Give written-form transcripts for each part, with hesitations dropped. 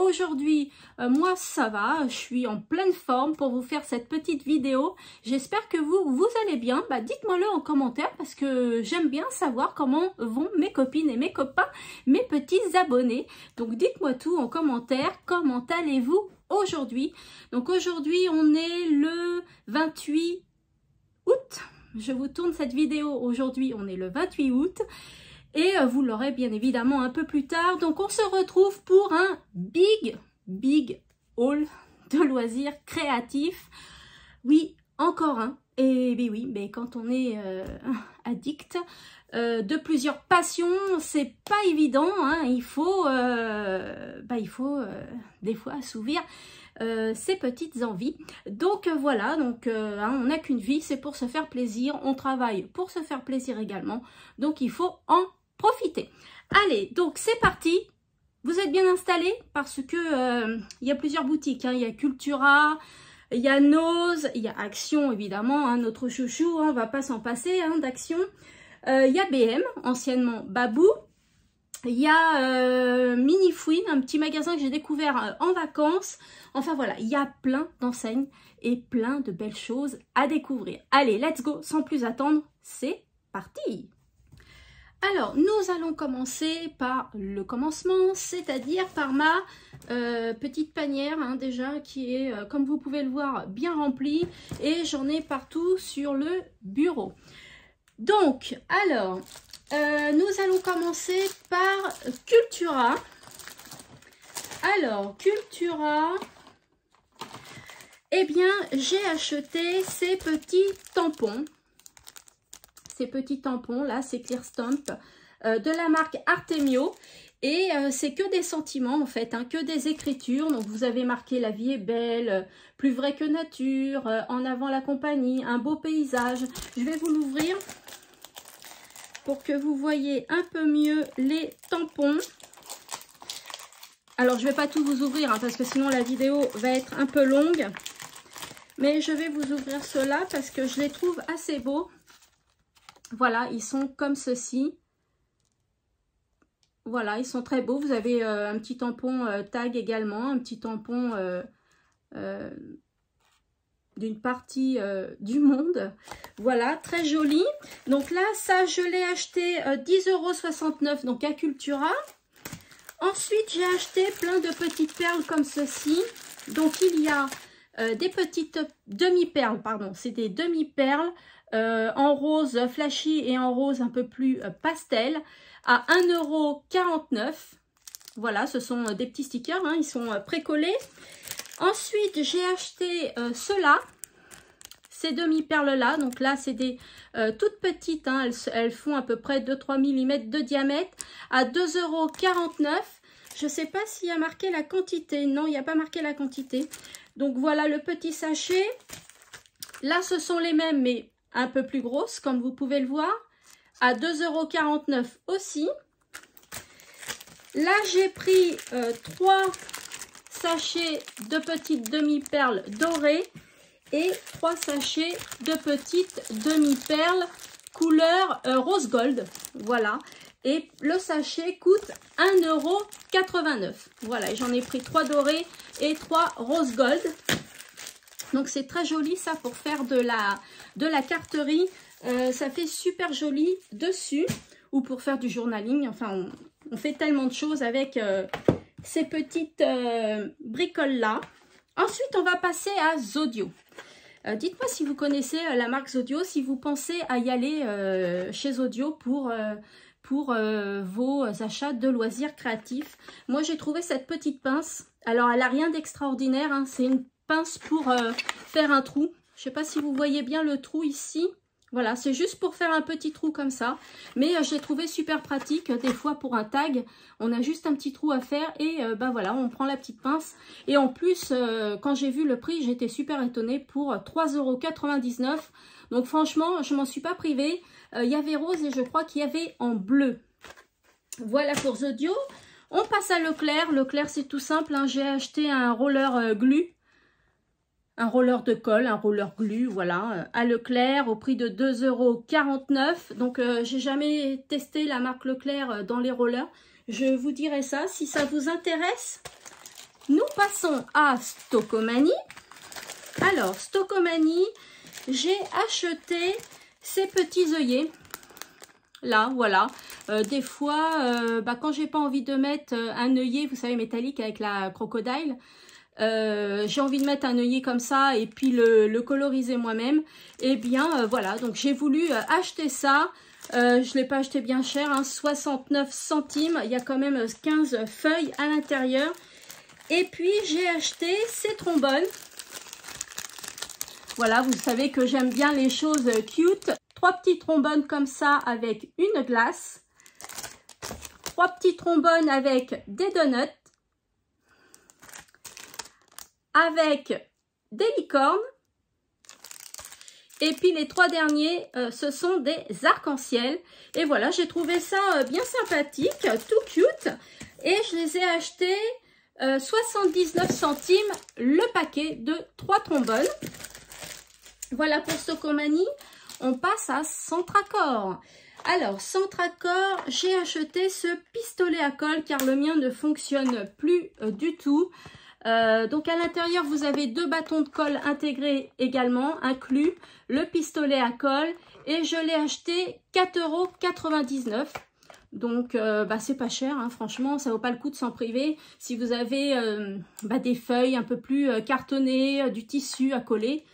Aujourd'hui, moi ça va, je suis en pleine forme pour vous faire cette petite vidéo. J'espère que vous allez bien. Dites-moi-le en commentaire parce que j'aime bien savoir comment vont mes copines et mes copains, mes petits abonnés. Donc dites-moi tout en commentaire, comment allez-vous aujourd'hui? Donc aujourd'hui on est le 28 août. Je vous tourne cette vidéo aujourd'hui, on est le 28 août. Et vous l'aurez bien évidemment un peu plus tard. Donc on se retrouve pour un big haul de loisirs créatifs. Oui, encore un. Et bien oui, mais quand on est addict de plusieurs passions, c'est pas évident. Hein. Il faut des fois assouvir ces petites envies. Donc voilà, donc on n'a qu'une vie, c'est pour se faire plaisir. On travaille pour se faire plaisir également. Donc il faut en profiter. Allez, donc c'est parti. Vous êtes bien installés parce que il y a plusieurs boutiques. Hein. Il y a Cultura, il y a Nose, il y a Action évidemment, hein, notre chouchou, hein, on va pas s'en passer hein, d'Action. Il y a BM, anciennement Babou. Il y a Mini Fouine, un petit magasin que j'ai découvert en vacances. Enfin voilà, il y a plein d'enseignes et plein de belles choses à découvrir. Allez, let's go, sans plus attendre, c'est parti! Alors, nous allons commencer par le commencement, c'est-à-dire par ma petite panière, hein, déjà, qui est, comme vous pouvez le voir, bien remplie. Et j'en ai partout sur le bureau. Donc, alors, nous allons commencer par Cultura. Alors, Cultura, eh bien, j'ai acheté ces petits tampons. Ces petits tampons là, c'est Clear Stamp de la marque Artemio et c'est que des sentiments en fait, hein, que des écritures. Donc vous avez marqué la vie est belle, plus vrai que nature, en avant la compagnie, un beau paysage. Je vais vous l'ouvrir pour que vous voyez un peu mieux les tampons. Alors je vais pas tout vous ouvrir hein, parce que sinon la vidéo va être un peu longue, mais je vais vous ouvrir ceux-là parce que je les trouve assez beaux. Voilà, ils sont comme ceci. Voilà, ils sont très beaux. Vous avez un petit tampon tag également, un petit tampon d'une partie du monde. Voilà, très joli. Donc là, ça, je l'ai acheté 10,69 € donc à Cultura. Ensuite, j'ai acheté plein de petites perles comme ceci. Donc, il y a des petites demi-perles, pardon, c'est des demi-perles. En rose flashy et en rose un peu plus pastel à 1,49 €. Voilà, ce sont des petits stickers, hein, ils sont précollés. Ensuite, j'ai acheté ceux-là, ces demi-perles-là. Donc là, c'est des toutes petites, hein, elles font à peu près 2-3 mm de diamètre à 2,49 €. Je ne sais pas s'il y a marqué la quantité. Non, il n'y a pas marqué la quantité. Donc voilà le petit sachet. Là, ce sont les mêmes, mais un peu plus grosse, comme vous pouvez le voir, à 2,49 € aussi. Là, j'ai pris 3 sachets de petites demi-perles dorées et 3 sachets de petites demi-perles couleur rose gold. Voilà. Et le sachet coûte 1,89 €. Voilà, j'en ai pris 3 dorés et 3 rose gold. Donc c'est très joli ça pour faire de la carterie, ça fait super joli dessus ou pour faire du journaling. Enfin on fait tellement de choses avec ces petites bricoles là. Ensuite on va passer à Zodio. Dites-moi si vous connaissez la marque Zodio, si vous pensez à y aller chez Zodio pour vos achats de loisirs créatifs. Moi j'ai trouvé cette petite pince, alors elle n'a rien d'extraordinaire, hein. C'est une pince pour faire un trou. Je ne sais pas si vous voyez bien le trou ici. Voilà, c'est juste pour faire un petit trou comme ça. Mais je l'ai trouvé super pratique. Des fois, pour un tag, on a juste un petit trou à faire. Et ben voilà, on prend la petite pince. Et en plus, quand j'ai vu le prix, j'étais super étonnée pour 3,99 €. Donc franchement, je m'en suis pas privée. Il y avait rose et je crois qu'il y avait en bleu. Voilà pour Zodio. On passe à Leclerc. Leclerc, c'est tout simple, hein. J'ai acheté un roller glue. Un roller de colle, un roller glue, voilà, à Leclerc au prix de 2,49 €. Donc, j'ai jamais testé la marque Leclerc dans les rollers. Je vous dirai ça si ça vous intéresse. Nous passons à Stockomanie. Alors, Stockomanie, j'ai acheté ces petits œillets. Là, voilà. Des fois, quand j'ai pas envie de mettre un œillet, vous savez, métallique avec la crocodile, j'ai envie de mettre un œillet comme ça et puis le coloriser moi-même. Et bien, voilà. Donc, j'ai voulu acheter ça. Je l'ai pas acheté bien cher, hein, 69 centimes. Il y a quand même 15 feuilles à l'intérieur. Et puis, j'ai acheté ces trombones. Voilà, vous savez que j'aime bien les choses cute. 3 petits trombones comme ça avec une glace. 3 petits trombones avec des donuts. Avec des licornes. Et puis les 3 derniers, ce sont des arcs-en-ciel. Et voilà, j'ai trouvé ça bien sympathique, tout cute. Et je les ai achetés 79 centimes le paquet de 3 trombones. Voilà pour Stockomanie. On passe à Centracor. Alors, Centracor, j'ai acheté ce pistolet à colle car le mien ne fonctionne plus du tout. Donc à l'intérieur, vous avez 2 bâtons de colle intégrés également, inclus le pistolet à colle. Et je l'ai acheté 4,99 €. Donc, c'est pas cher, hein, franchement, ça vaut pas le coup de s'en priver. Si vous avez des feuilles un peu plus cartonnées, du tissu à coller,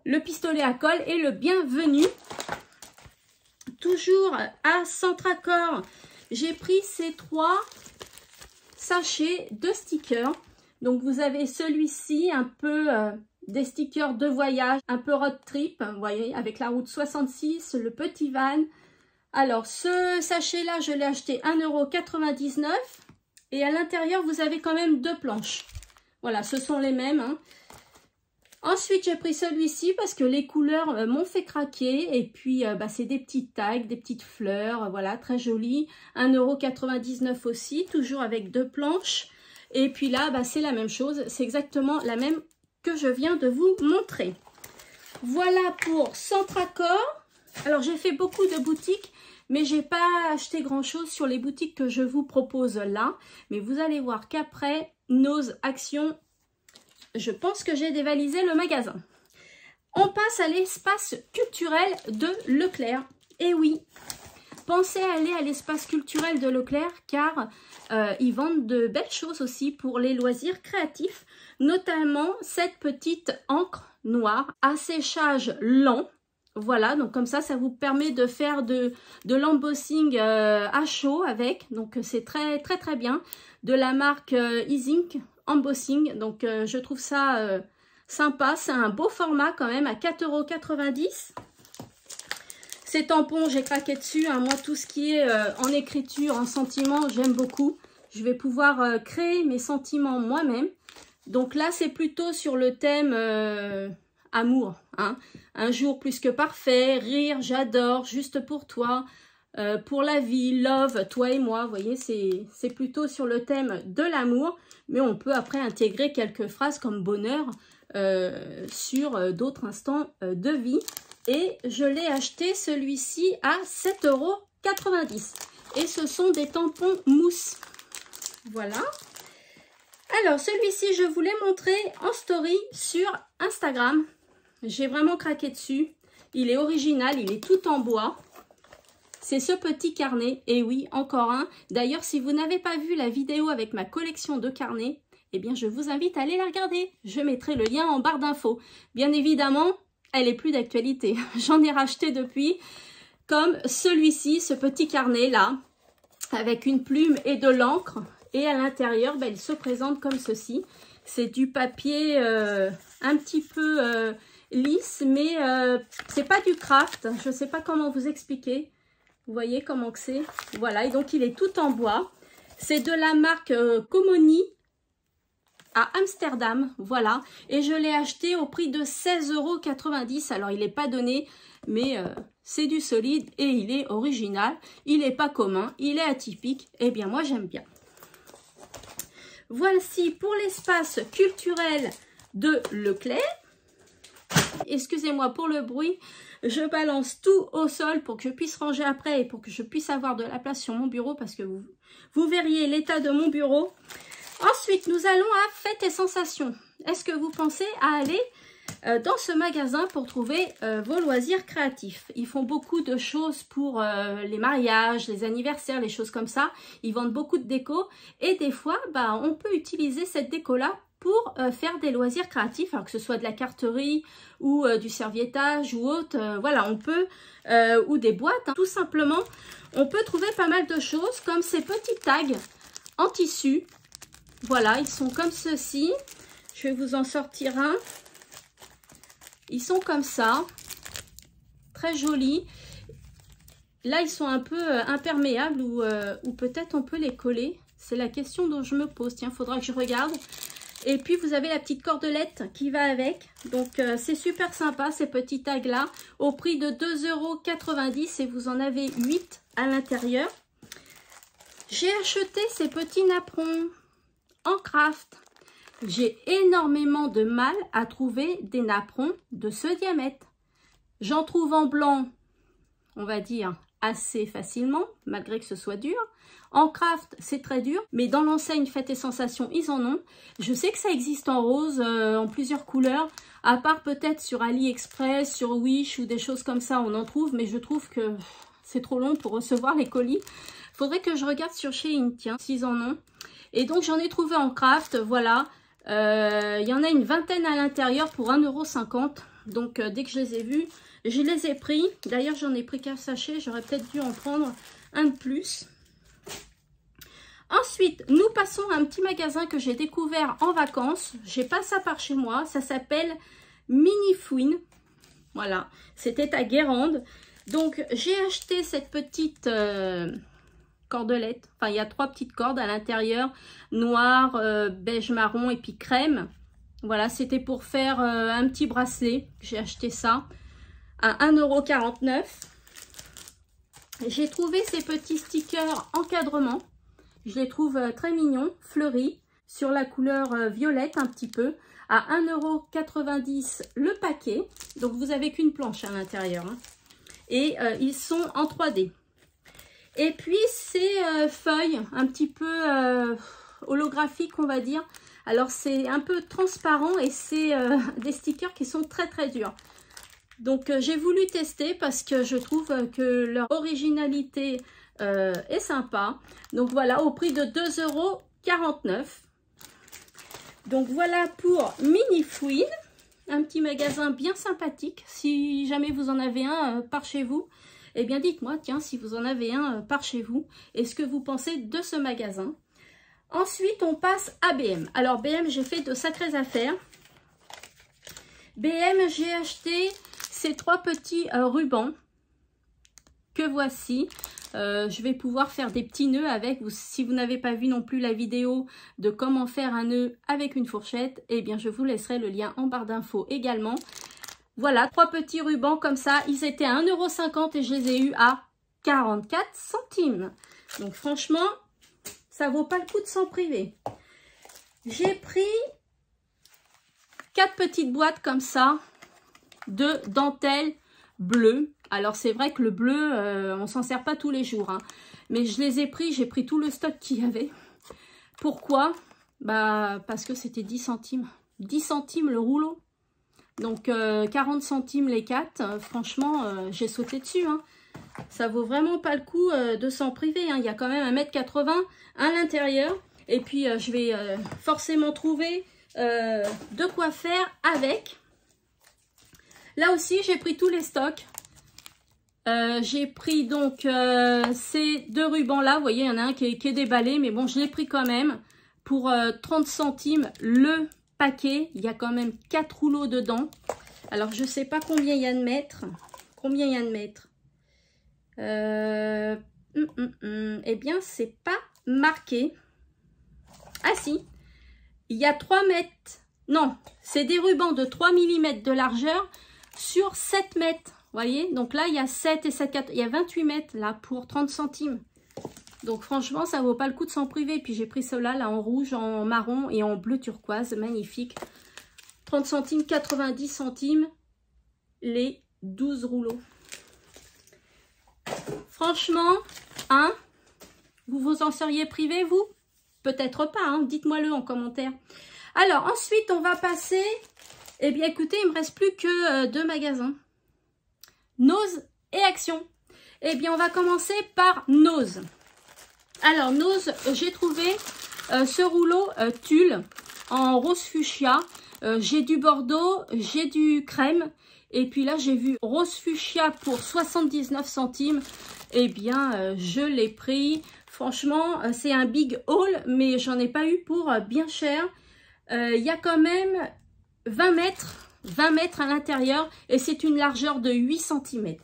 le pistolet à colle est le bienvenu. Toujours à Centracor, j'ai pris ces 3 sachets de stickers. Donc, vous avez celui-ci, un peu des stickers de voyage, un peu road trip, vous voyez, avec la route 66, le petit van. Alors, ce sachet-là, je l'ai acheté 1,99 €. Et à l'intérieur, vous avez quand même 2 planches. Voilà, ce sont les mêmes, hein. Ensuite, j'ai pris celui-ci parce que les couleurs m'ont fait craquer. Et puis, c'est des petites tags, des petites fleurs. Voilà, très joli. 1,99 € aussi, toujours avec 2 planches. Et puis là, c'est la même chose. C'est exactement la même que je viens de vous montrer. Voilà pour Centracor. Alors, j'ai fait beaucoup de boutiques, mais j'ai pas acheté grand-chose sur les boutiques que je vous propose là. Mais vous allez voir qu'après nos actions, je pense que j'ai dévalisé le magasin. On passe à l'espace culturel de Leclerc. Et oui, pensez à aller à l'espace culturel de Leclerc car ils vendent de belles choses aussi pour les loisirs créatifs. Notamment cette petite encre noire à séchage lent. Voilà, donc comme ça vous permet de faire de l'embossing à chaud avec. Donc c'est très très très bien. De la marque Easink Embossing. Donc je trouve ça sympa. C'est un beau format quand même à 4,90 €. Ces tampons, j'ai craqué dessus. Hein. Moi, tout ce qui est en écriture, en sentiments, j'aime beaucoup. Je vais pouvoir créer mes sentiments moi-même. Donc là, c'est plutôt sur le thème amour. Hein. Un jour plus que parfait, rire, j'adore, juste pour toi, pour la vie, love, toi et moi. Vous voyez, c'est plutôt sur le thème de l'amour. Mais on peut après intégrer quelques phrases comme bonheur sur d'autres instants de vie. Et je l'ai acheté celui-ci à 7,90 €. Et ce sont des tampons mousse. Voilà. Alors celui-ci, je vous l'ai montré en story sur Instagram. J'ai vraiment craqué dessus. Il est original, il est tout en bois. C'est ce petit carnet. Et oui, encore un. D'ailleurs, si vous n'avez pas vu la vidéo avec ma collection de carnets, eh bien, je vous invite à aller la regarder. Je mettrai le lien en barre d'infos. Bien évidemment, elle est plus d'actualité. J'en ai racheté depuis, comme celui-ci, ce petit carnet-là, avec une plume et de l'encre. Et à l'intérieur, il se présente comme ceci. C'est du papier un petit peu lisse, mais c'est pas du craft. Je sais pas comment vous expliquer. Vous voyez comment que c'est? Voilà, et donc il est tout en bois. C'est de la marque Comoni à Amsterdam, voilà. Et je l'ai acheté au prix de 16,90 €. Alors, il n'est pas donné, mais c'est du solide et il est original. Il n'est pas commun, il est atypique. Eh bien, moi, j'aime bien. Voici pour l'espace culturel de Leclerc. Excusez-moi pour le bruit. Je balance tout au sol pour que je puisse ranger après et pour que je puisse avoir de la place sur mon bureau parce que vous verriez l'état de mon bureau. Ensuite, nous allons à Fêtes et Sensations. Est-ce que vous pensez à aller dans ce magasin pour trouver vos loisirs créatifs? Ils font beaucoup de choses pour les mariages, les anniversaires, les choses comme ça. Ils vendent beaucoup de déco et des fois, bah, on peut utiliser cette déco-là pour faire des loisirs créatifs, alors que ce soit de la carterie ou du serviettage ou autre. Voilà, on peut, ou des boîtes, hein, tout simplement. On peut trouver pas mal de choses comme ces petits tags en tissu. Voilà, ils sont comme ceci. Je vais vous en sortir un. Ils sont comme ça. Très jolis. Là, ils sont un peu imperméables ou peut-être on peut les coller. C'est la question dont je me pose. Tiens, il faudra que je regarde. Et puis, vous avez la petite cordelette qui va avec. Donc, c'est super sympa, ces petits tags-là. Au prix de 2,90 € et vous en avez 8 à l'intérieur. J'ai acheté ces petits napperons en craft. J'ai énormément de mal à trouver des napperons de ce diamètre. J'en trouve en blanc, on va dire, assez facilement, malgré que ce soit dur. En craft, c'est très dur, mais dans l'enseigne Fêtes et Sensations, ils en ont. Je sais que ça existe en rose, en plusieurs couleurs, à part peut-être sur AliExpress, sur Wish ou des choses comme ça, on en trouve, mais je trouve que c'est trop long pour recevoir les colis. Faudrait que je regarde sur Shein, tiens, s'ils en ont. Et donc, j'en ai trouvé en craft, voilà. Il y en a une vingtaine à l'intérieur pour 1,50 €. Donc, dès que je les ai vus, je les ai pris. D'ailleurs, j'en ai pris qu'un sachet. J'aurais peut-être dû en prendre un de plus. Ensuite, nous passons à un petit magasin que j'ai découvert en vacances. J'ai pas ça par chez moi. Ça s'appelle Mini Fouine. Voilà, c'était à Guérande. Donc, j'ai acheté cette petite cordelette. Enfin, il y a 3 petites cordes à l'intérieur. Noir, beige marron et puis crème. Voilà, c'était pour faire un petit bracelet. J'ai acheté ça à 1,49 €. J'ai trouvé ces petits stickers encadrement. Je les trouve très mignons, fleuris, sur la couleur violette un petit peu, à 1,90 € le paquet. Donc, vous n'avez qu'une planche à l'intérieur. Hein. Et ils sont en 3D. Et puis, ces feuilles un petit peu holographiques, on va dire. Alors, c'est un peu transparent et c'est des stickers qui sont très, très durs. Donc, j'ai voulu tester parce que je trouve que leur originalité est sympa. Donc, voilà, au prix de 2,49 €. Donc, voilà pour Mini Fouine. Un petit magasin bien sympathique. Si jamais vous en avez un par chez vous, eh bien, dites-moi, tiens, si vous en avez un par chez vous, et ce que vous pensez de ce magasin. Ensuite, on passe à BM. Alors, BM, j'ai fait de sacrées affaires. BM, j'ai acheté ces 3 petits rubans que voici. Je vais pouvoir faire des petits nœuds avec. Si vous n'avez pas vu non plus la vidéo de comment faire un nœud avec une fourchette, eh bien, je vous laisserai le lien en barre d'infos également. Voilà, 3 petits rubans comme ça. Ils étaient à 1,50 € et je les ai eus à 44 centimes. Donc, franchement, ça vaut pas le coup de s'en priver. J'ai pris 4 petites boîtes comme ça de dentelle bleue. Alors, c'est vrai que le bleu, on s'en sert pas tous les jours. Hein. Mais je les ai pris, j'ai pris tout le stock qu'il y avait. Pourquoi? Bah, parce que c'était 10 centimes. 10 centimes le rouleau. Donc, 40 centimes les 4. Franchement, j'ai sauté dessus. Hein. Ça vaut vraiment pas le coup de s'en priver. Hein. Il y a quand même 1,80 m à l'intérieur. Et puis, je vais forcément trouver de quoi faire avec. Là aussi, j'ai pris tous les stocks. J'ai pris donc ces 2 rubans là. Vous voyez, il y en a un qui est déballé. Mais bon, je l'ai pris quand même pour 30 centimes le paquet. Il y a quand même 4 rouleaux dedans. Alors, je ne sais pas combien il y a de mètres. Combien il y a de mètres? Eh bien, c'est pas marqué. Ah si, il y a 3 mètres. Non, c'est des rubans de 3 mm de largeur sur 7 mètres. Vous voyez? Donc là, il y a 7 et 7, 4. Il y a 28 mètres là pour 30 centimes. Donc franchement, ça vaut pas le coup de s'en priver. Puis j'ai pris cela là en rouge, en marron et en bleu turquoise. Magnifique. 30 centimes, 90 centimes. Les 12 rouleaux. Franchement, hein, vous vous en seriez privé, vous? Peut-être pas, hein, dites-moi-le en commentaire. Alors, ensuite, on va passer... Eh bien, écoutez, il ne me reste plus que 2 magasins. Nose et Action. Eh bien, on va commencer par Nose. Alors, Nose, j'ai trouvé ce rouleau tulle en rose fuchsia. J'ai du bordeaux, j'ai du crème. Et puis là, j'ai vu rose fuchsia pour 79 centimes. Eh bien, je l'ai pris. Franchement, c'est un big haul, mais j'en ai pas eu pour bien cher. Il y a quand même 20 mètres à l'intérieur et c'est une largeur de 8 cm.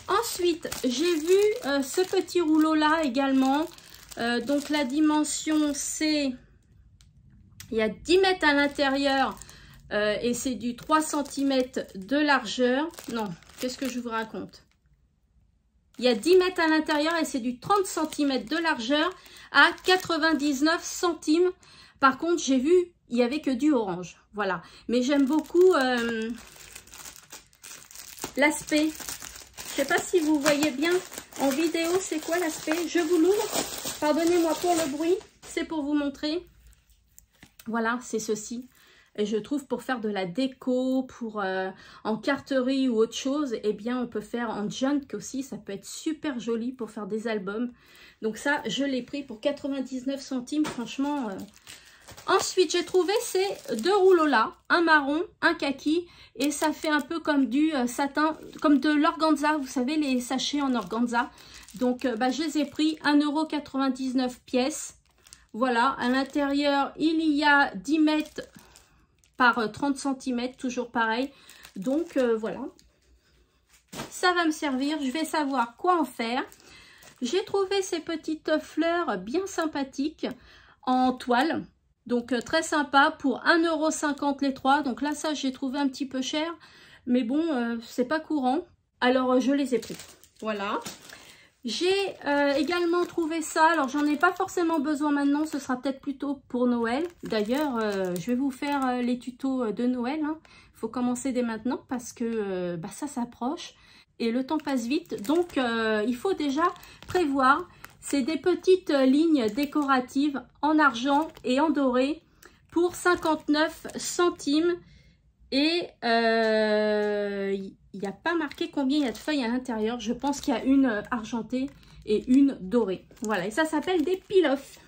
Ensuite, j'ai vu ce petit rouleau-là également. Donc, la dimension, c'est... Il y a 10 mètres à l'intérieur et c'est du 3 cm de largeur. Non, qu'est-ce que je vous raconte? Il y a 10 mètres à l'intérieur et c'est du 30 cm de largeur à 99 centimes. Par contre, j'ai vu, il n'y avait que du orange. Voilà. Mais j'aime beaucoup l'aspect. Je ne sais pas si vous voyez bien en vidéo, c'est quoi l'aspect. Je vous l'ouvre. Pardonnez-moi pour le bruit. C'est pour vous montrer. Voilà, c'est ceci. Et je trouve pour faire de la déco, pour en carterie ou autre chose, eh bien on peut faire en junk aussi. Ça peut être super joli pour faire des albums. Donc ça, je l'ai pris pour 99 centimes. Franchement... Ensuite, j'ai trouvé ces 2 rouleaux-là, un marron, un kaki, et ça fait un peu comme du satin, comme de l'organza, vous savez, les sachets en organza. Donc, je les ai pris 1,99 € pièce. Voilà, à l'intérieur, il y a 10 mètres par 30 cm, toujours pareil. Donc, voilà, ça va me servir, je vais savoir quoi en faire. J'ai trouvé ces petites fleurs bien sympathiques en toile. Donc, très sympa pour 1,50 € les 3. Donc là, ça, j'ai trouvé un petit peu cher. Mais bon, c'est pas courant. Alors, je les ai pris. Voilà. J'ai également trouvé ça. Alors, j'en ai pas forcément besoin maintenant. Ce sera peut-être plutôt pour Noël. D'ailleurs, je vais vous faire les tutos de Noël. Il faut commencer dès maintenant parce que ça s'approche. Et le temps passe vite. Donc, il faut déjà prévoir... C'est des petites lignes décoratives en argent et en doré pour 59 centimes. Et il n'y a pas marqué combien il y a de feuilles à l'intérieur. Je pense qu'il y a une argentée et une dorée. Voilà, et ça s'appelle des peel-off.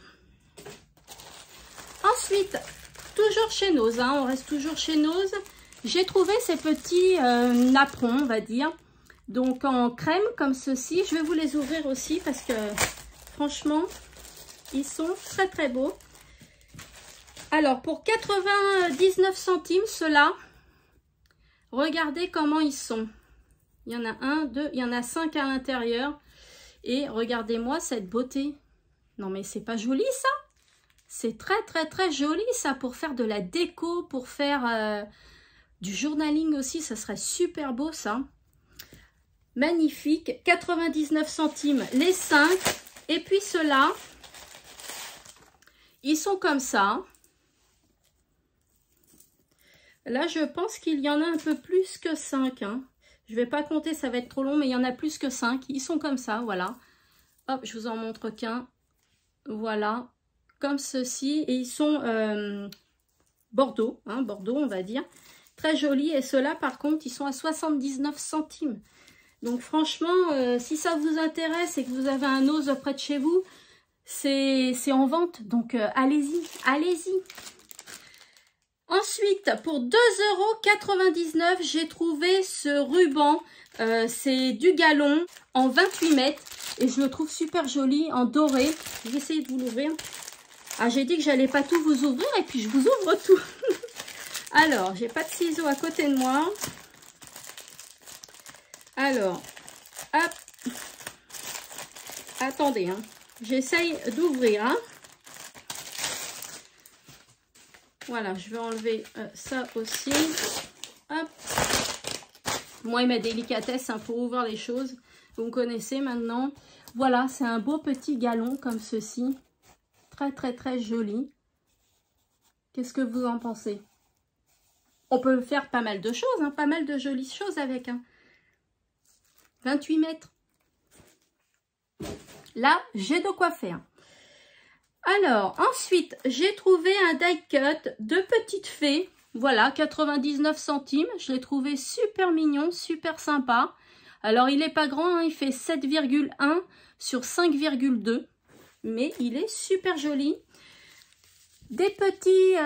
Ensuite, toujours chez Nose, on reste toujours chez Nose. J'ai trouvé ces petits napperons, on va dire. Donc en crème comme ceci. Je vais vous les ouvrir aussi parce que... Franchement, ils sont très très beaux. Alors, pour 99 centimes, ceux-là, regardez comment ils sont. Il y en a 1, 2, il y en a 5 à l'intérieur. Et regardez-moi cette beauté. Non, mais c'est pas joli, ça? C'est très très très joli, ça, pour faire de la déco, pour faire du journaling aussi. Ça serait super beau, ça. Magnifique. 99 centimes les 5. Et puis ceux-là, ils sont comme ça. Là, je pense qu'il y en a un peu plus que 5. Je ne vais pas compter, ça va être trop long, mais il y en a plus que 5. Ils sont comme ça, voilà. Hop, je vous en montre qu'un. Voilà, comme ceci. Et ils sont bordeaux, bordeaux, on va dire. Très jolis. Et ceux-là, par contre, ils sont à 79 centimes. Donc franchement, si ça vous intéresse et que vous avez un Nose près de chez vous, c'est en vente. Donc allez-y, allez-y. Ensuite, pour 2,99 €, j'ai trouvé ce ruban. C'est du galon en 28 mètres. Et je le trouve super joli en doré. Je vais essayer de vous l'ouvrir. Ah, j'ai dit que j'allais pas tout vous ouvrir et puis je vous ouvre tout. Alors, j'ai pas de ciseaux à côté de moi. Alors, hop. Attendez, hein. J'essaye d'ouvrir. Hein. Voilà, je vais enlever ça aussi. Hop. Moi et ma délicatesse hein, pour ouvrir les choses. Vous me connaissez maintenant. Voilà, c'est un beau petit galon comme ceci. Très, très, très joli. Qu'est-ce que vous en pensez? On peut faire pas mal de choses, hein, pas mal de jolies choses avec. Hein. 28 mètres. Là, j'ai de quoi faire. Alors, ensuite, j'ai trouvé un die cut de Petite Fée. Voilà, 99 centimes. Je l'ai trouvé super mignon, super sympa. Alors, il n'est pas grand, hein, il fait 7,1 sur 5,2. Mais il est super joli. Des petits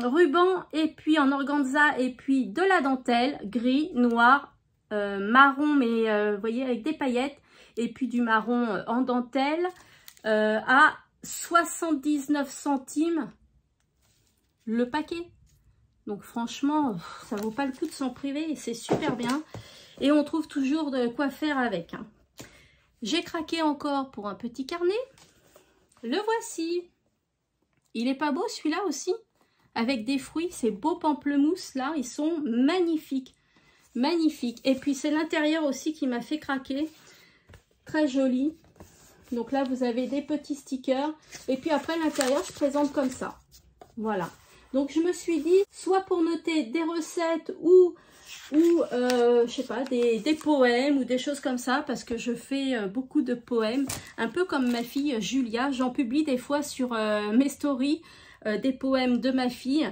rubans et puis en organza et puis de la dentelle gris, noir, marron mais vous voyez avec des paillettes et puis du marron en dentelle à 79 centimes le paquet. Donc franchement ça vaut pas le coup de s'en priver et c'est super bien et on trouve toujours de quoi faire avec. Hein. J'ai craqué encore pour un petit carnet. Le voici. Il est pas beau celui-là aussi? Avec des fruits, ces beaux pamplemousses là, ils sont magnifiques. Magnifiques. Et puis c'est l'intérieur aussi qui m'a fait craquer. Très joli. Donc là, vous avez des petits stickers. Et puis après, l'intérieur se présente comme ça. Voilà. Donc je me suis dit, soit pour noter des recettes ou je sais pas, des poèmes ou des choses comme ça, parce que je fais beaucoup de poèmes, un peu comme ma fille Julia. J'en publie des fois sur mes stories des poèmes de ma fille.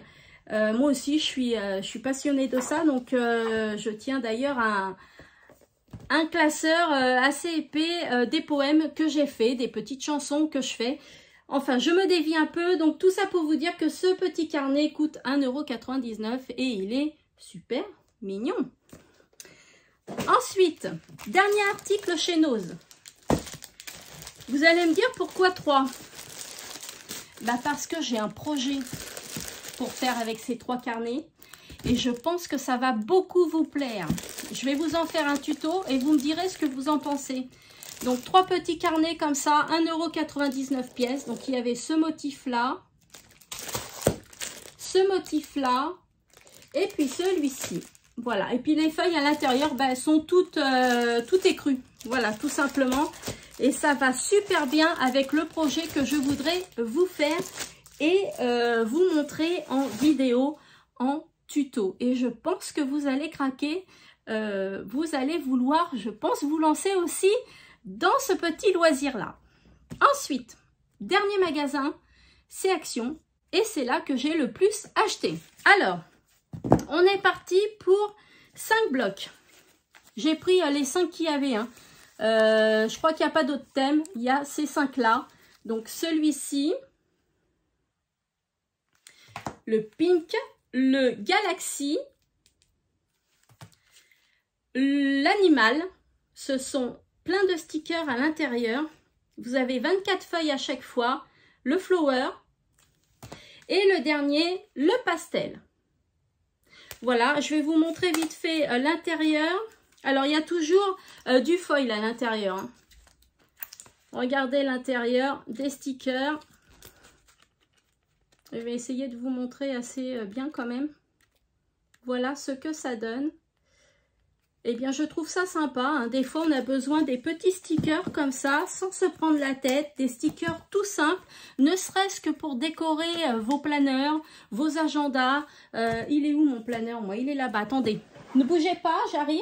Moi aussi, je suis passionnée de ça, donc je tiens d'ailleurs un classeur assez épais des poèmes que j'ai fait, des petites chansons que je fais. Enfin, je me dévie un peu, donc tout ça pour vous dire que ce petit carnet coûte 1,99 € et il est super mignon. Ensuite, dernier article chez Nose. Vous allez me dire pourquoi 3? Bah parce que j'ai un projet pour faire avec ces 3 carnets et je pense que ça va beaucoup vous plaire. Je vais vous en faire un tuto et vous me direz ce que vous en pensez. Donc 3 petits carnets comme ça, 1,99 € Donc il y avait ce motif là et puis celui-ci. Voilà, et puis les feuilles à l'intérieur, ben, elles sont toutes tout écrues. Voilà, tout simplement. Et ça va super bien avec le projet que je voudrais vous faire et vous montrer en vidéo, en tuto. Et je pense que vous allez craquer. Vous allez vouloir, je pense, vous lancer aussi dans ce petit loisir-là. Ensuite, dernier magasin, c'est Action. Et c'est là que j'ai le plus acheté. Alors, on est parti pour 5 blocs. J'ai pris les 5 qu'il y avait. Hein. Je crois qu'il n'y a pas d'autres thèmes. Il y a ces 5-là. Donc, celui-ci, le Pink, le Galaxy, l'Animal. Ce sont plein de stickers à l'intérieur. Vous avez 24 feuilles à chaque fois. Le Flower. Et le dernier, le Pastel. Voilà, je vais vous montrer vite fait l'intérieur. Alors, il y a toujours du foil à l'intérieur. Hein. Regardez l'intérieur, des stickers. Je vais essayer de vous montrer assez bien quand même. Voilà ce que ça donne. Eh bien, je trouve ça sympa. Hein. Des fois, on a besoin des petits stickers comme ça, sans se prendre la tête. Des stickers tout simples, ne serait-ce que pour décorer vos planeurs, vos agendas. Il est où mon planeur? Moi, il est là-bas. Attendez, ne bougez pas, j'arrive.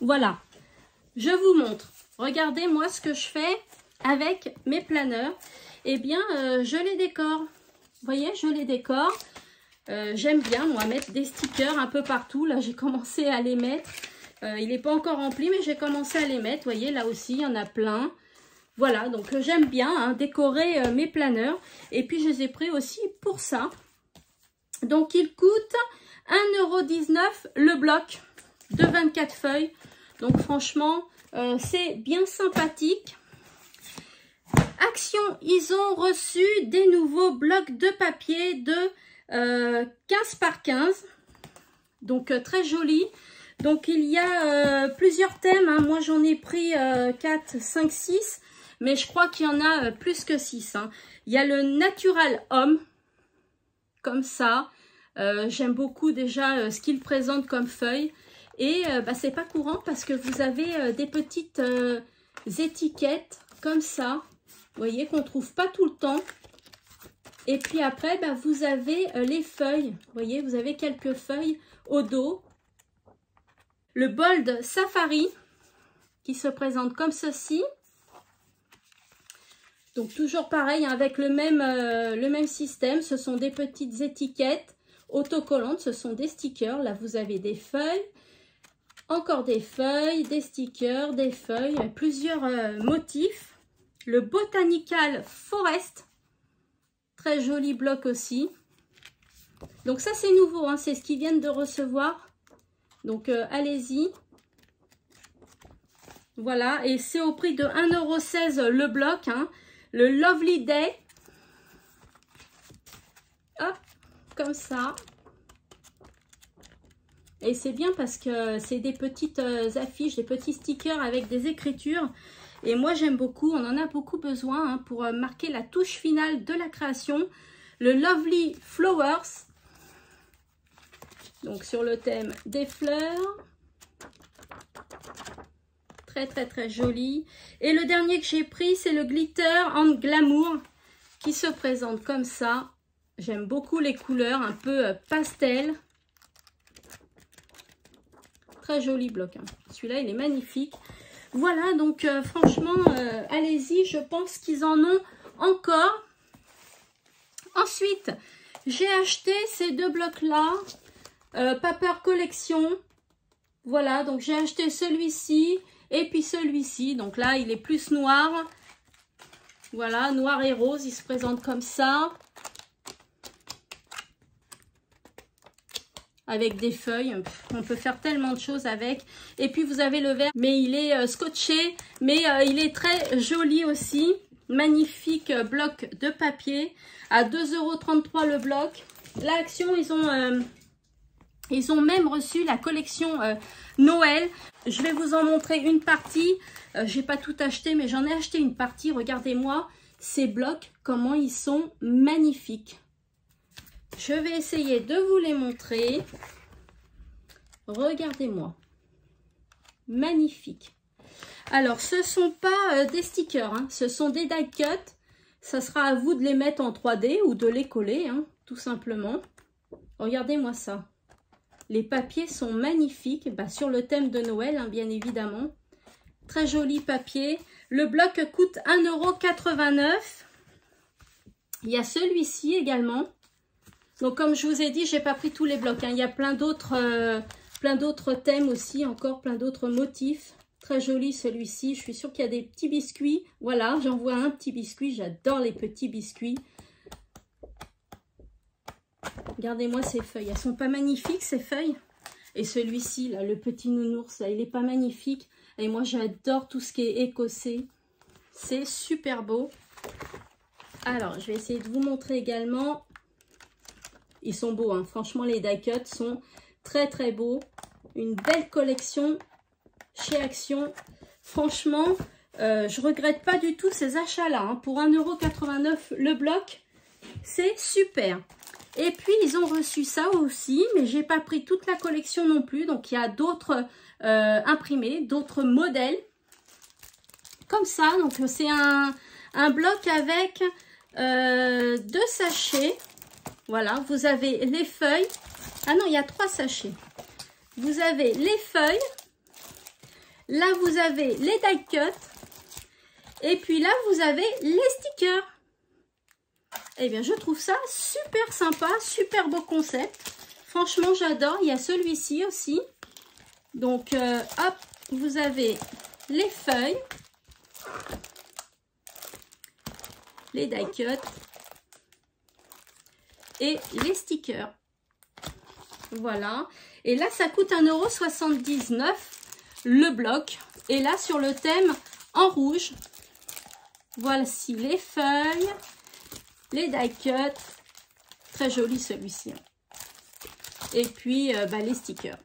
Voilà, je vous montre. Regardez, moi, ce que je fais avec mes planeurs. Eh bien, je les décore. Vous voyez, je les décore. J'aime bien, moi, mettre des stickers un peu partout. Là, j'ai commencé à les mettre. Il n'est pas encore rempli, mais j'ai commencé à les mettre. Vous voyez, là aussi, il y en a plein. Voilà, donc j'aime bien hein, décorer mes planeurs. Et puis, je les ai pris aussi pour ça. Donc, il coûte 1,19 € le bloc de 24 feuilles. Donc, franchement, c'est bien sympathique. Action ils ont reçu des nouveaux blocs de papier de 15 par 15. Donc, très joli. Donc, il y a plusieurs thèmes. Hein. Moi, j'en ai pris 4, 5, 6. Mais je crois qu'il y en a plus que 6. Hein. Il y a le Natural Homme. Comme ça. J'aime beaucoup déjà ce qu'il présente comme feuille. Et c'est pas courant parce que vous avez des petites étiquettes comme ça. Vous voyez qu'on trouve pas tout le temps. Et puis après, vous avez les feuilles. Vous voyez, vous avez quelques feuilles au dos. Le Bold Safari qui se présente comme ceci. Donc toujours pareil, hein, avec le même système. Ce sont des petites étiquettes autocollantes. Ce sont des stickers. Là, vous avez des feuilles. Encore des feuilles, des stickers, des feuilles. Plusieurs motifs. Le Botanical Forest. Très joli bloc aussi. Donc ça, c'est nouveau. Hein, c'est ce qu'ils viennent de recevoir. Donc, allez-y. Voilà. Et c'est au prix de 1,16 € le bloc. Hein. Le Lovely Day. Hop. Comme ça. Et c'est bien parce que c'est des petites affiches, des petits stickers avec des écritures. Et moi, j'aime beaucoup. On en a beaucoup besoin hein, pour marquer la touche finale de la création. Le Lovely Flowers. Donc, sur le thème des fleurs. Très, très, très joli. Et le dernier que j'ai pris, c'est le Glitter and Glamour qui se présente comme ça. J'aime beaucoup les couleurs, un peu pastel. Très joli bloc. Hein. Celui-là, il est magnifique. Voilà, donc franchement, allez-y. Je pense qu'ils en ont encore. Ensuite, j'ai acheté ces deux blocs-là. Paper Collection. Voilà, donc j'ai acheté celui-ci et puis celui-ci. Donc là, il est plus noir. Voilà, noir et rose. Il se présente comme ça. Avec des feuilles, on peut faire tellement de choses avec. Et puis vous avez le vert, mais il est scotché, mais il est très joli aussi. Magnifique bloc de papier à 2,33 € le bloc. Là, Action, ils ont même reçu la collection Noël. Je vais vous en montrer une partie. J'ai pas tout acheté, mais j'en ai acheté une partie. Regardez-moi ces blocs, comment ils sont magnifiques. Je vais essayer de vous les montrer. Regardez-moi. Magnifique. Alors, ce ne sont pas des stickers. Hein. Ce sont des die cuts. Ça sera à vous de les mettre en 3D ou de les coller, hein, tout simplement. Regardez-moi ça. Les papiers sont magnifiques. Sur le thème de Noël, hein, bien évidemment. Très joli papier. Le bloc coûte 1,89 €. Il y a celui-ci également. Donc, comme je vous ai dit, j'ai pas pris tous les blocs. Hein. Il y a plein d'autres thèmes aussi, encore plein d'autres motifs. Très joli celui-ci. Je suis sûre qu'il y a des petits biscuits. Voilà, j'en vois un petit biscuit. J'adore les petits biscuits. Regardez-moi ces feuilles. Elles sont pas magnifiques, ces feuilles? Et celui-ci, là, le petit nounours, là, il est pas magnifique. Et moi, j'adore tout ce qui est écossais. C'est super beau. Alors, je vais essayer de vous montrer également. Ils sont beaux, hein. Franchement, les die cuts sont très, très beaux. Une belle collection chez Action. Franchement, je regrette pas du tout ces achats-là. Hein. Pour 1,89 € le bloc, c'est super. Et puis, ils ont reçu ça aussi, mais j'ai pas pris toute la collection non plus. Donc, il y a d'autres imprimés, d'autres modèles. Comme ça, donc c'est un bloc avec 2 sachets. Voilà, vous avez les feuilles. Ah non, il y a 3 sachets. Vous avez les feuilles. Là, vous avez les die cuts. Et puis là, vous avez les stickers. Eh bien, je trouve ça super sympa, super beau concept. Franchement, j'adore. Il y a celui-ci aussi. Donc, hop, vous avez les feuilles. Les die cuts. Et les stickers. Voilà. Et là, ça coûte 1,79 € le bloc. Et là, sur le thème en rouge, Voici les feuilles, les die cut. Très joli celui-ci. Et puis les stickers.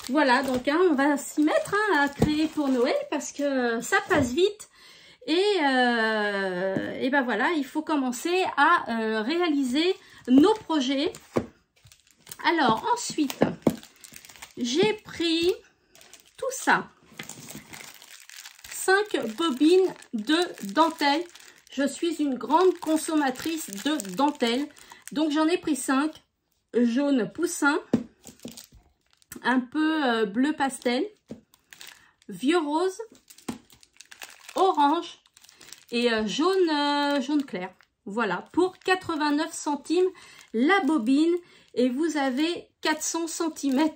Voilà, donc on va s'y mettre à créer pour Noël parce que ça passe vite. Et ben voilà, il faut commencer à réaliser nos projets. Alors ensuite, j'ai pris tout ça. 5 bobines de dentelle. Je suis une grande consommatrice de dentelle. Donc j'en ai pris 5. Jaune poussin, un peu bleu pastel, vieux rose, orange et jaune clair. Voilà, pour 89 centimes la bobine et vous avez 400 cm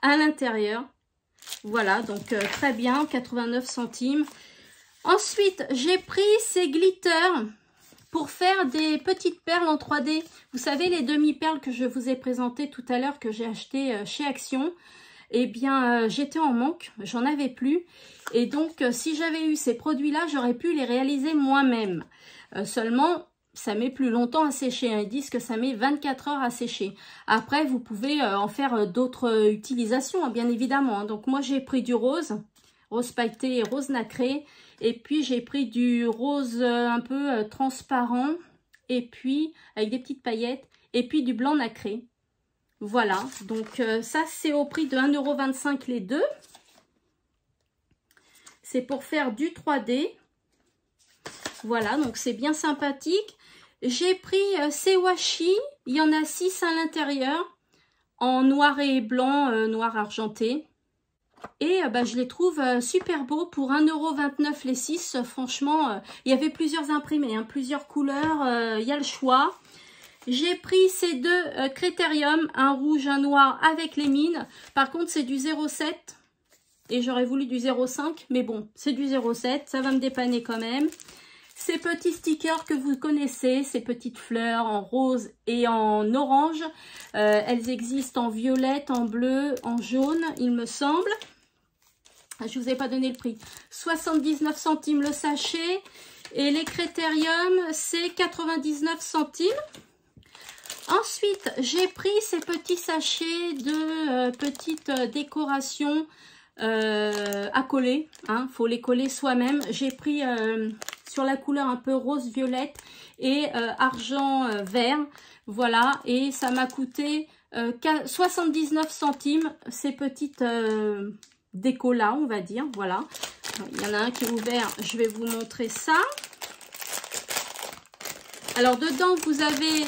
à l'intérieur. Voilà, donc très bien, 89 centimes. Ensuite, j'ai pris ces glitters pour faire des petites perles en 3D. Vous savez, les demi-perles que je vous ai présentées tout à l'heure, que j'ai achetées chez Action, eh bien, j'étais en manque, j'en avais plus. Et donc, si j'avais eu ces produits-là, j'aurais pu les réaliser moi-même. Seulement, ça met plus longtemps à sécher. Ils disent que ça met 24 heures à sécher. Après, vous pouvez en faire d'autres utilisations, bien évidemment. Donc, moi, j'ai pris du rose pailleté et rose nacré. Et puis, j'ai pris du rose un peu transparent. Et puis, avec des petites paillettes. Et puis, du blanc nacré. Voilà. Donc, ça, c'est au prix de 1,25 € les deux. C'est pour faire du 3D. Voilà. Donc, c'est bien sympathique. J'ai pris ces washi. Il y en a 6 à l'intérieur. En noir et blanc, noir argenté. Et je les trouve super beaux pour 1,29 € les 6. Franchement, il y avait plusieurs imprimés, hein, plusieurs couleurs. Il y a le choix. J'ai pris ces deux critériums, un rouge, un noir avec les mines. Par contre, c'est du 0,7 et j'aurais voulu du 0,5. Mais bon, c'est du 0,7. Ça va me dépanner quand même. Ces petits stickers que vous connaissez, ces petites fleurs en rose et en orange. Elles existent en violette, en bleu, en jaune, il me semble. Je ne vous ai pas donné le prix. 79 centimes le sachet. Et les critériums, c'est 99 centimes. Ensuite, j'ai pris ces petits sachets de petites décorations à coller. Hein, faut les coller soi-même. J'ai pris sur la couleur un peu rose-violette et argent vert. Voilà, et ça m'a coûté 79 centimes ces petites déco là, on va dire. Voilà, il y en a un qui est ouvert, je vais vous montrer ça. Alors dedans vous avez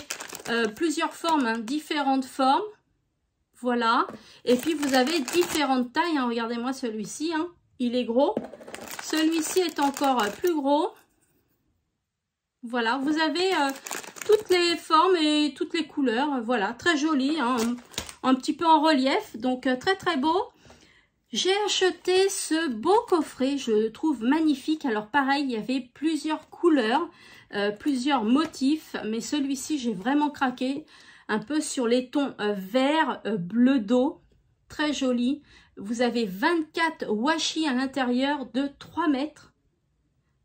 plusieurs formes, hein, différentes formes. Voilà, et puis vous avez différentes tailles, hein. Regardez-moi celui-ci, hein, il est gros. Celui-ci est encore plus gros. Voilà, vous avez toutes les formes et toutes les couleurs. Voilà, très joli, hein, un petit peu en relief, donc très très beau. J'ai acheté ce beau coffret, je le trouve magnifique. Alors pareil, il y avait plusieurs couleurs, plusieurs motifs, mais celui-ci j'ai vraiment craqué. Un peu sur les tons vert, bleu d'eau, très joli. Vous avez 24 washi à l'intérieur de 3 mètres.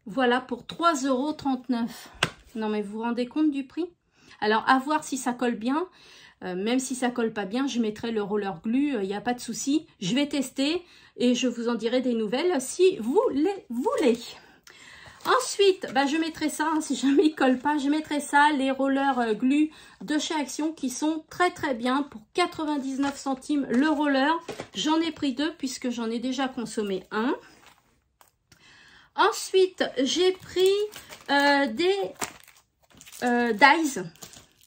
Voilà, pour 3,39 €. Non mais vous vous rendez compte du prix? Alors à voir si ça colle bien. Même si ça colle pas bien, je mettrai le roller glue, il n'y a pas de souci. Je vais tester et je vous en dirai des nouvelles si vous les voulez. Ensuite, je mettrai ça, hein, si jamais il colle pas, je mettrai ça, les rollers glue de chez Action qui sont très très bien pour 99 centimes le roller. J'en ai pris 2 puisque j'en ai déjà consommé un. Ensuite, j'ai pris des dies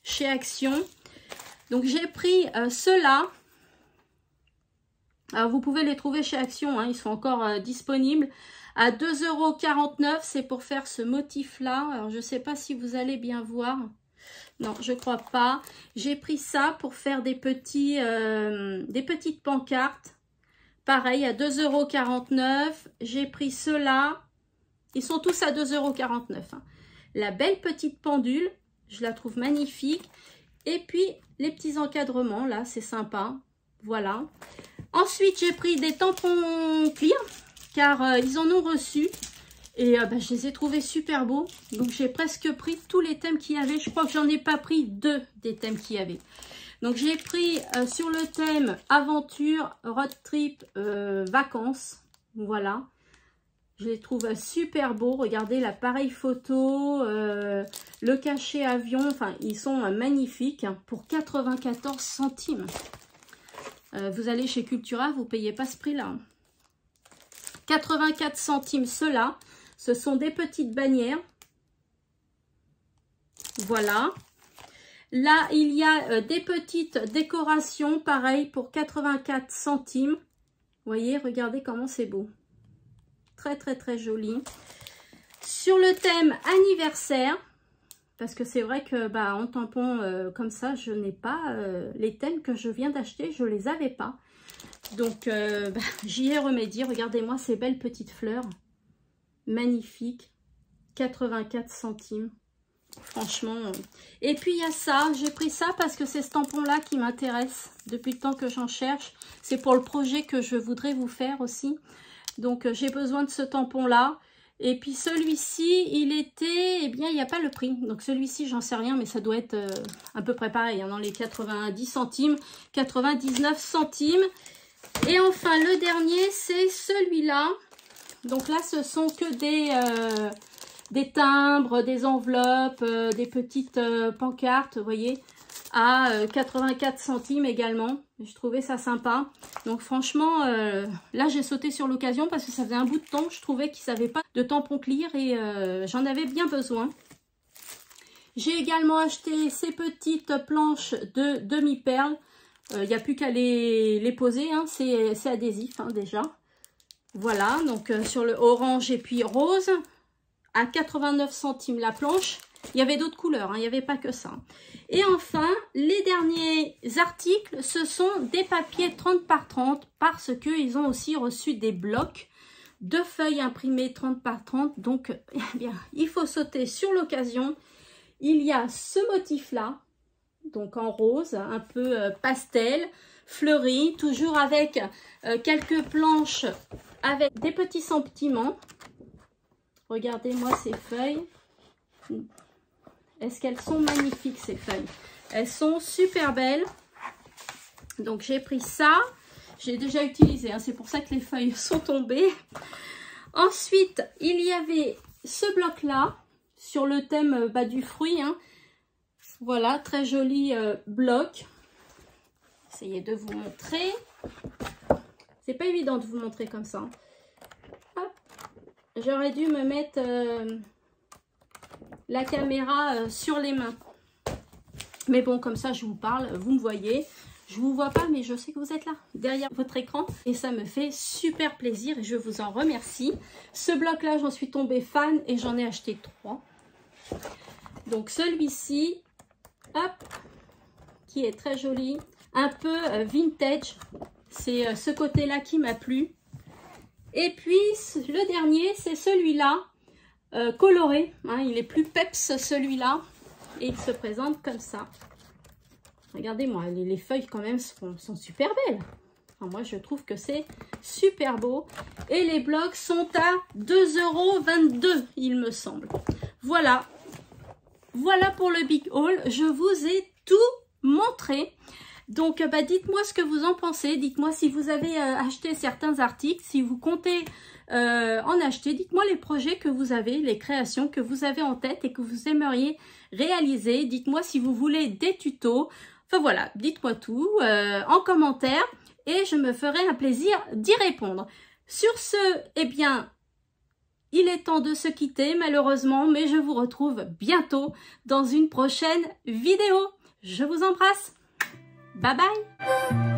chez Action. Donc, j'ai pris ceux-là. Vous pouvez les trouver chez Action, hein, ils sont encore disponibles. À 2,49 €, c'est pour faire ce motif-là. Alors, je ne sais pas si vous allez bien voir. Non, je ne crois pas. J'ai pris ça pour faire des petites pancartes. Pareil, à 2,49 €. J'ai pris ceux-là. Ils sont tous à 2,49 €. Hein. La belle petite pendule, je la trouve magnifique. Et puis, les petits encadrements, là, c'est sympa. Voilà. Ensuite, j'ai pris des tampons clear, car ils en ont reçu. Et je les ai trouvés super beaux. Donc j'ai presque pris tous les thèmes qu'il y avait. Je crois que j'en ai pas pris 2 des thèmes qu'il y avait. Donc j'ai pris sur le thème aventure, road trip, vacances. Voilà. Je les trouve super beaux. Regardez l'appareil photo, le cachet avion. Enfin, ils sont magnifiques pour 94 centimes. Vous allez chez Cultura, vous ne payez pas ce prix-là. 84 centimes, ceux-là. Ce sont des petites bannières. Voilà. Là, il y a des petites décorations, pareil, pour 84 centimes. Vous voyez, regardez comment c'est beau. Très, très, très joli. Sur le thème anniversaire, parce que c'est vrai que en tampon comme ça, je n'ai pas les thèmes que je viens d'acheter, je ne les avais pas. Donc, j'y ai remédié. Regardez-moi ces belles petites fleurs. Magnifiques. 84 centimes. Franchement. Et puis, il y a ça. J'ai pris ça parce que c'est ce tampon-là qui m'intéresse depuis le temps que j'en cherche. C'est pour le projet que je voudrais vous faire aussi. Donc, j'ai besoin de ce tampon-là. Et puis, celui-ci, il était... Eh bien, il n'y a pas le prix. Donc, celui-ci, j'en sais rien, mais ça doit être à peu près pareil. Hein, dans les 90 centimes, 99 centimes. Et enfin, le dernier, c'est celui-là. Donc là, ce sont que des timbres, des enveloppes, des petites pancartes, vous voyez, à 84 centimes également. Je trouvais ça sympa. Donc franchement, là, j'ai sauté sur l'occasion parce que ça faisait un bout de temps. Je trouvais qu'ils n'avaient pas de tampon clear et j'en avais bien besoin. J'ai également acheté ces petites planches de demi-perles. Il n'y a plus qu'à les poser, hein. C'est adhésif hein, déjà. Voilà, donc sur le orange et puis rose, à 89 centimes la planche. Il y avait d'autres couleurs, hein, il n'y avait pas que ça. Et enfin, les derniers articles, ce sont des papiers 30 par 30 parce qu'ils ont aussi reçu des blocs de feuilles imprimées 30 par 30. Donc, eh bien, il faut sauter sur l'occasion. Il y a ce motif-là. Donc en rose, un peu pastel, fleuri, toujours avec quelques planches avec des petits sentiments. Regardez-moi ces feuilles. Est-ce qu'elles sont magnifiques ces feuilles? Elles sont super belles. Donc j'ai pris ça. J'ai déjà utilisé, hein, c'est pour ça que les feuilles sont tombées. Ensuite, il y avait ce bloc-là sur le thème du fruit. Hein. Voilà, très joli bloc. Essayez de vous montrer. C'est pas évident de vous montrer comme ça. J'aurais dû me mettre la caméra sur les mains. Mais bon, comme ça, je vous parle, vous me voyez. Je vous vois pas, mais je sais que vous êtes là, derrière votre écran. Et ça me fait super plaisir et je vous en remercie. Ce bloc-là, j'en suis tombée fan et j'en ai acheté 3. Donc celui-ci... Hop, qui est très joli, un peu vintage, c'est ce côté-là qui m'a plu. Et puis le dernier, c'est celui-là, coloré, hein, il est plus peps celui-là, et il se présente comme ça. Regardez-moi, les feuilles quand même sont super belles. Enfin, moi je trouve que c'est super beau, et les blocs sont à 2,22 €, il me semble. Voilà. Voilà pour le big haul, je vous ai tout montré. Donc dites-moi ce que vous en pensez, dites-moi si vous avez acheté certains articles, si vous comptez en acheter, dites-moi les projets que vous avez, les créations que vous avez en tête et que vous aimeriez réaliser. Dites-moi si vous voulez des tutos, enfin voilà, dites-moi tout en commentaire et je me ferai un plaisir d'y répondre. Sur ce, eh bien... Il est temps de se quitter malheureusement, mais je vous retrouve bientôt dans une prochaine vidéo. Je vous embrasse. Bye bye.